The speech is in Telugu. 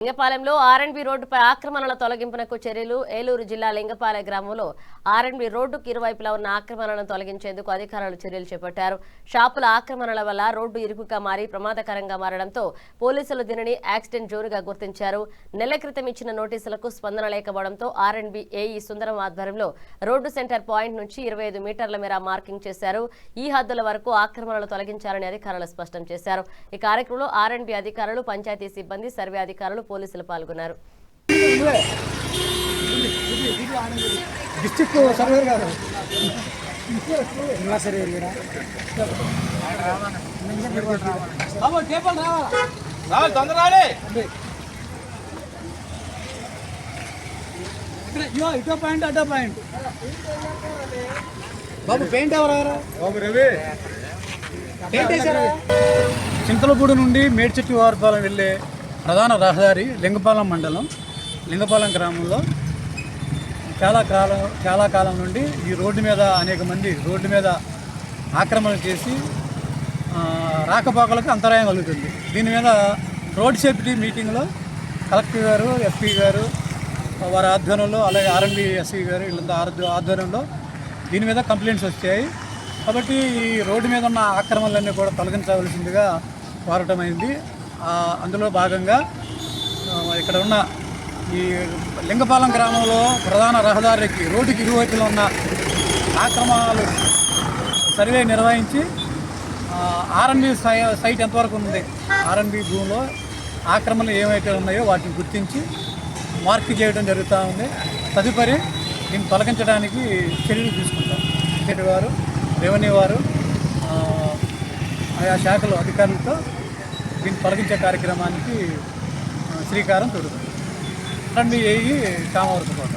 లింగపాలెంలో ఆర్ఎండ్బి రోడ్డుపై ఆక్రమణల తొలగింపునకు చర్యలు. ఏలూరు జిల్లా లింగపాలెం గ్రామంలో ఆర్ఎండ్బి రోడ్డుకు ఇరువైపులా ఉన్న ఆక్రమణలను తొలగించేందుకు అధికారులు చర్యలు చేపట్టారు. షాపుల ఆక్రమణల వల్ల రోడ్డు ఇరుకుగా మారి ప్రమాదకరంగా మారడంతో పోలీసులు దీనిని యాక్సిడెంట్ జోన్గా గుర్తించారు. నెల క్రితం ఇచ్చిన నోటీసులకు స్పందన లేకపోవడంతో ఆర్ఎండ్బి ఏఈ సుందరం ఆధ్వర్యంలో రోడ్డు సెంటర్ పాయింట్ నుంచి 25 మీటర్ల మేర మార్కింగ్ చేశారు. ఈ హద్దుల వరకు ఆక్రమణలు తొలగించాలని అధికారులు స్పష్టం చేశారు. ఈ కార్యక్రమంలో ఆర్ఎండ్బి అధికారులు, పంచాయతీ సిబ్బంది, సర్వే అధికారులు, పోలీసులు పాల్గొన్నారు. చింతలపూడి నుండి మేడ్చెట్టు వారిపాలెం వెళ్ళే ప్రధాన రహదారి లింగపాలెం మండలం లింగపాలెం గ్రామంలో చాలా కాలం నుండి ఈ రోడ్డు మీద అనేక మంది రోడ్డు మీద ఆక్రమణ చేసి రాకపోకలకు అంతరాయం కలుగుతుంది. దీని మీద రోడ్ సేఫ్టీ మీటింగ్లో కలెక్టర్ గారు, ఎస్పీ గారు వారి ఆధ్వర్యంలో, అలాగే ఆర్ఎండ్బి ఎస్పీ గారు వీళ్ళంతా ఆధ్వర్యంలో దీని మీద కంప్లైంట్స్ వచ్చాయి. కాబట్టి ఈ రోడ్డు మీద ఉన్న ఆక్రమణలన్నీ కూడా తొలగించవలసిందిగా కోరటమైంది. అందులో భాగంగా ఇక్కడ ఉన్న ఈ లింగపాలెం గ్రామంలో ప్రధాన రహదారికి రోడ్డుకి ఇరువైపులో ఉన్న ఆక్రమణలు సర్వే నిర్వహించి ఆర్ఎండ్బి సైట్ ఎంతవరకు ఉంది, ఆర్ఎండ్బి భూమిలో ఆక్రమణలు ఏమైతే ఉన్నాయో వాటిని గుర్తించి మార్క్ చేయడం జరుగుతూ ఉంది. తదుపరి దీన్ని తొలగించడానికి చర్యలు తీసుకుంటాం. స్టేట్ వారు, రెవెన్యూ వారు, ఆయా శాఖల అధికారులతో దీన్ని తొలగించే కార్యక్రమానికి శ్రీకారం చుడుతుంది. ఆర్ఎండ్బి ఏఈ కామవరపు కోట.